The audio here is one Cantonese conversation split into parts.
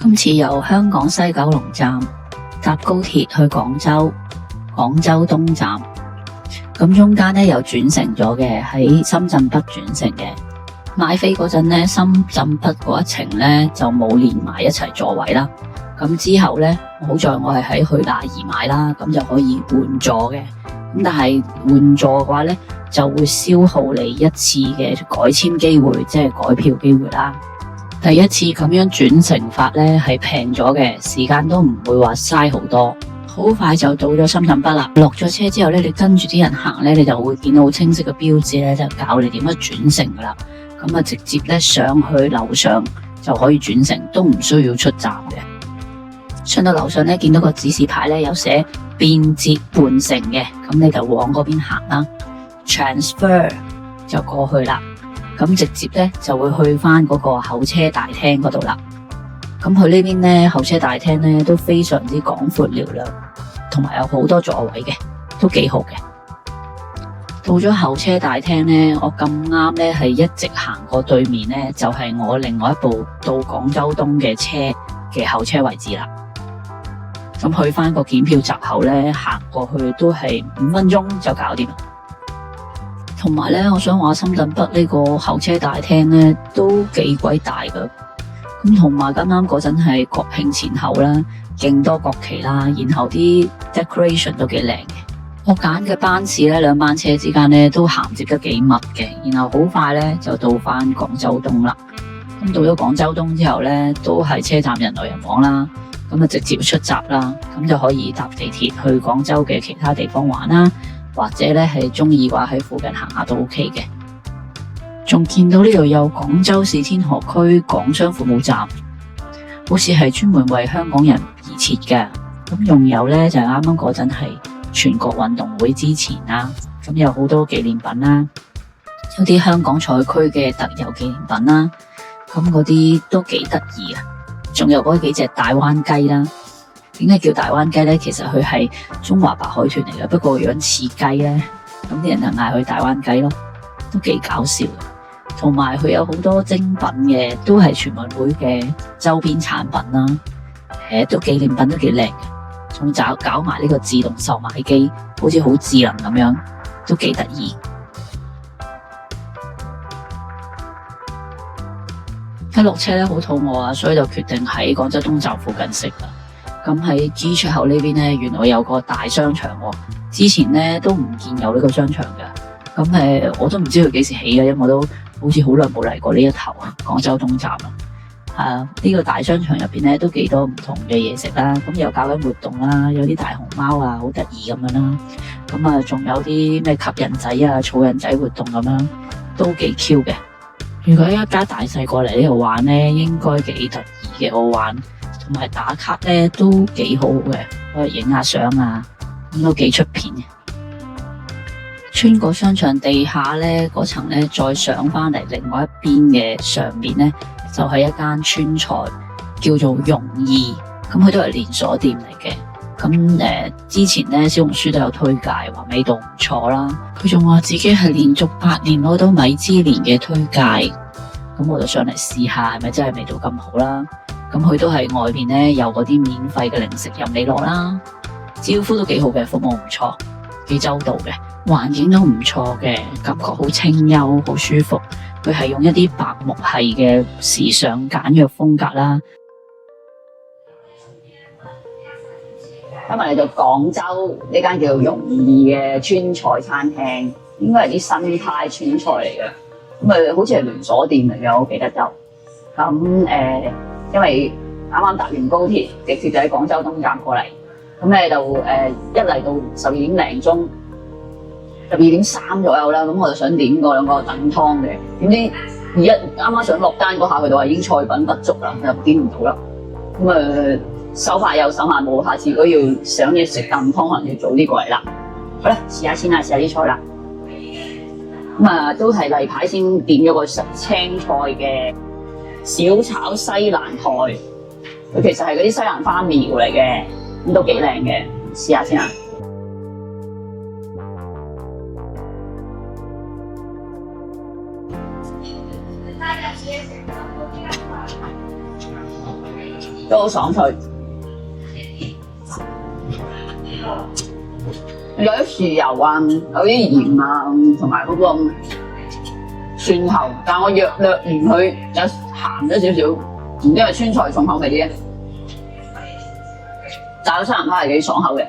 今次由香港西九龍站搭高鐵去廣州，廣州東站，咁中間咧有轉乘咗嘅，喺深圳北轉乘嘅。買飛嗰陣咧，深圳北嗰一程咧就冇連埋一齊座位啦。咁之後咧，好在我係喺去哪兒買啦，咁就可以換座嘅。咁但係換座嘅話咧，就會消耗你一次嘅改簽機會，即係改票機會啦。第一次咁樣轉乘法咧係平咗嘅，時間都唔會話嘥好多，好快就到咗深圳北啦。落咗車之後咧，你跟住啲人行咧，你就會見到好清晰嘅標誌咧，就教你點樣轉乘噶啦。咁啊，直接咧上去樓上就可以轉乘，都唔需要出站嘅。上到樓上咧，見到個指示牌咧有寫便捷換乘嘅，咁你就往嗰邊行啦。Transfer 就過去啦，咁直接咧就會去翻嗰個候車大廳嗰度啦。咁去呢邊咧候車大廳咧都非常之廣闊嘹亮，同埋有好多座位嘅，都幾好嘅。到咗候車大廳咧，我咁啱咧係一直行過對面咧，就係我另外一部到廣州東嘅車嘅候車位置啦。咁去翻個檢票閘口咧，行過去都係5分鐘就搞掂啦。同埋咧，我想話深圳北呢個候車大廳咧都幾鬼大噶。咁同埋啱啱嗰陣係國慶前後啦，勁多國旗啦，然後啲 decoration 都幾靚嘅。我揀嘅班次咧，兩班車之間咧都銜接得幾密嘅，然後好快咧就到翻廣州東啦。咁到咗廣州東之後咧，都係車站人來人往啦，咁啊直接出閘啦，咁就可以搭地鐵去廣州嘅其他地方玩啦，或者咧係中意話喺附近行下都 OK 嘅。仲見到呢度有廣州市天河區港商服務站，好似係專門為香港人而設嘅。咁用友咧就係啱啱嗰陣係全國運動會之前啦，咁有好多紀念品啦，有啲香港賽區嘅特有紀念品啦，咁嗰啲都幾得意啊！仲有嗰幾隻大灣雞啦，點解叫大灣雞咧？其實佢係中華白海豚嚟嘅，不過樣似雞咧，咁啲人就嗌佢大灣雞咯，都幾搞笑嘅。同埋佢有好多精品嘅，都係全運會嘅周邊產品啦，都紀念品都幾靚嘅。仲搞埋呢個自動售賣機，好似好智能咁樣，都幾得意。一落車咧好肚餓啊，所以就決定喺廣州東站附近食啦。咁喺 G 出口呢邊咧，原來有個大商場喎，之前咧都唔見有呢個商場嘅。咁我都唔知佢幾時起嘅，因為我都好似好耐冇嚟過呢一頭廣州東站啦。呢個大商場入邊咧都幾多唔同嘅嘢食啦，咁又搞緊活動啦，有啲大熊貓啊，好得意咁樣啦。咁啊，仲有啲咩吸引仔啊、儲人仔活動咁樣，都幾 Q 嘅。如果一家大細過嚟呢度玩咧，應該幾得意嘅。我玩同埋打卡咧都幾好嘅，我影下相啊，咁都幾出片嘅。穿過商場地下咧嗰層咧，再上翻嚟另外一邊嘅上面咧，就係一間川菜，叫做容意，咁佢都係連鎖店嚟嘅。咁之前咧小紅書都有推介，話味道唔錯啦。佢仲話自己係連續8年攞到米芝蓮嘅推介，咁我就上嚟試下係咪真係味道咁好啦。咁佢都係外邊咧有嗰啲免費嘅零食任你攞啦，招呼都幾好嘅，服務唔錯，幾周到嘅，環境都唔錯嘅，感覺好清幽，好舒服。佢係用一啲白木系嘅時尚簡約風格啦。今日嚟到廣州呢間叫容意嘅川菜餐廳，應該係啲新派川菜嚟嘅。咁好似係連鎖店嚟嘅，我記得就咁因為啱啱搭完高鐵，直接就喺廣州東站過嚟。咁咧就一嚟到12點零鐘，12點3左右啦。咁我就想點個兩個燉湯嘅，點知而家啱啱想落單嗰下，佢就話已經菜品不足啦，又點唔到啦。咁手快有手慢冇，下次如果要想嘢食燉湯，可能要早啲過嚟啦。好啦，試下先啦，試下啲菜啦。咁都係例牌先點咗個青菜嘅小炒西蘭菜，佢其實係嗰啲西蘭花苗嚟嘅，咁都幾靚嘅，試下先啦。都好爽脆。有啲豉油啊，有啲鹽啊，同埋嗰個蒜頭，但係我略嫌佢有鹹咗少少，唔知係川菜重口味啲嘅。炸咗生唔係幾爽口嘅，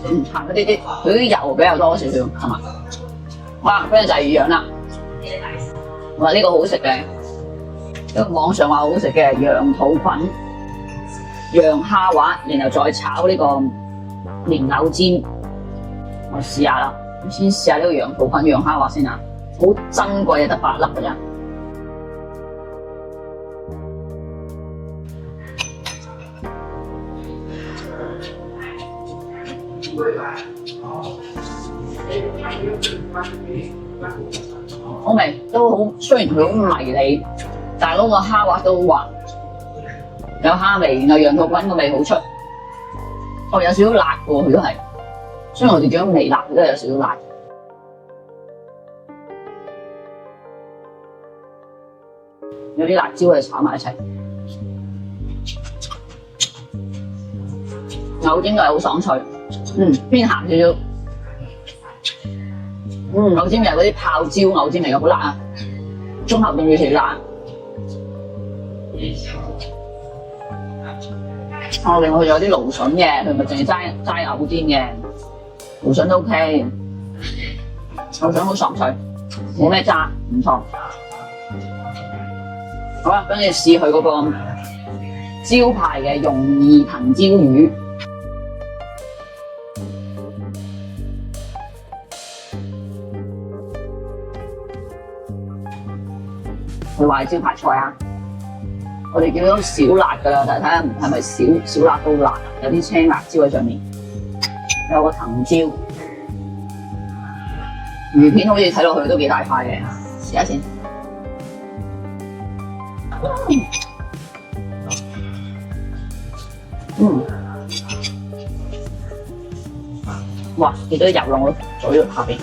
鹹咗啲，佢啲油比較多少少，係嘛？哇，跟住就係魚樣啦。話呢個好食嘅，呢個網上話好食嘅羊肚菌、羊蝦滑，然後再炒呢個蓮藕尖。我試下啦，先試下呢個羊肚菌、羊蝦滑先啊，好珍貴啊，得8粒嘅咋。好味都好，雖然佢好迷你，但係嗰個蝦滑都好滑，有蝦味，然後羊肚菌個味好出。哦，有少少辣嘅喎，佢都係，雖然我哋叫咗微辣，佢都係有少少辣。有啲辣椒嚟炒埋一齊，藕尖又係好爽脆，偏鹹少少。藕尖又係嗰啲泡椒藕尖嚟嘅，好辣啊！綜合定要食辣。另外佢有啲蘆筍嘅，佢咪淨係齋藕尖嘅，蘆筍都 OK， 蘆筍好爽脆，冇咩渣，唔錯。好啦，跟住試佢嗰個招牌嘅容易藤椒魚。佢話係招牌菜啊！我哋叫咗小辣㗎啦，但係睇下係咪小辣到辣，有啲青辣椒喺上面，有個藤椒，魚片好似睇落去都幾大塊嘅，試下先。哇！見到啲油落我嘴下邊。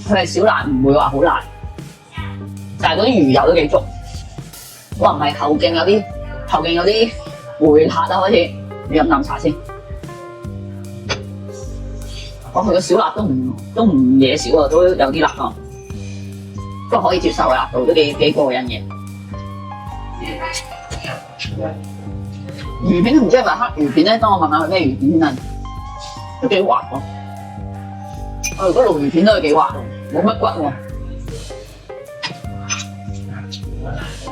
佢係小辣，唔會話好辣，但係嗰啲魚油都幾足。哇，唔係後勁有啲回辣啊，開始。你飲啖茶先。佢個小辣都唔嘢少啊，都有啲辣啊，不過可以接受嘅辣度，都幾過癮嘅。魚片唔知係咪黑魚片咧？當我問下佢咩魚片先啊，都幾滑喎。如果鱸魚片都係幾滑，冇乜骨喎。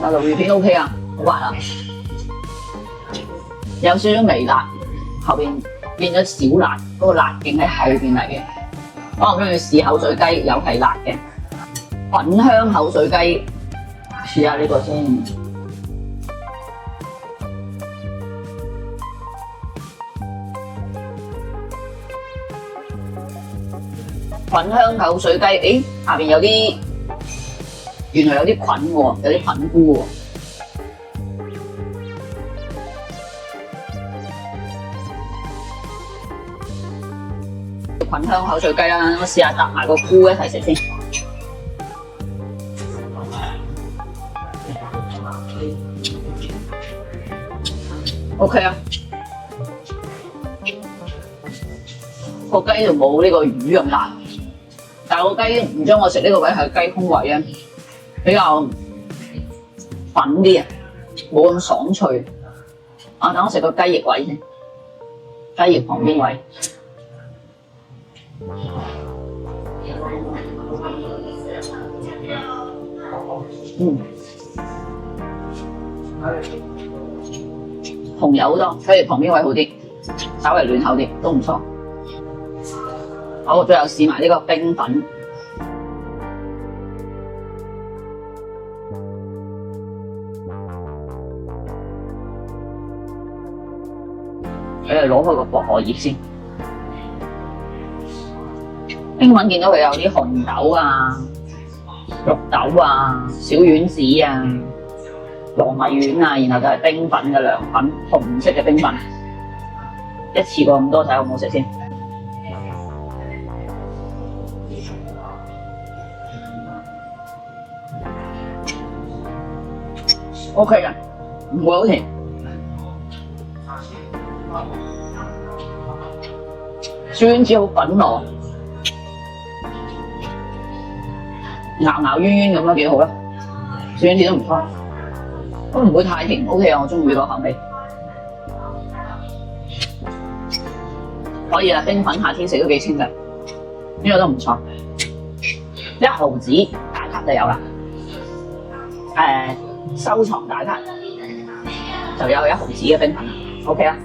鱸魚片 OK 啊，好滑啊，有少少微辣，後邊變咗小辣，嗰個辣勁喺後邊嚟嘅。我跟住試口水雞，又係辣嘅，滾香口水雞，試下呢個先。滾香口水雞，下邊有啲，原來有啲菌喎，有啲菌菇喎。滾香口水雞啦，我試下搭埋個菇一齊食先。OK 啊，個雞就冇呢個魚咁辣。但係個雞唔將我食呢個位係雞胸位啊，比較粉啲啊，冇咁爽脆。等我食個雞翼位先，雞翼旁邊位。紅油好多，雞翼旁邊位好啲，稍微嫩口啲，都唔錯。好，最後試埋呢個冰粉，攞開個薄荷葉先。冰粉見到佢有啲紅豆啊、綠豆啊、小丸子啊、糯米丸啊，然後就係冰粉嘅涼粉，紅色嘅冰粉。一次過咁多睇好唔好食先？ OK 嘅，唔會好甜。小丸子好粉糯，咬咬冤冤咁咯，幾好啦。小丸子都唔錯，都唔會太甜。OK 啊，我中意個口味。可以啦，冰粉夏天食都幾清涼，呢個都唔錯。1毫子打卡就有啦，收藏打卡就有1毫子嘅冰粉 ，OK 啦。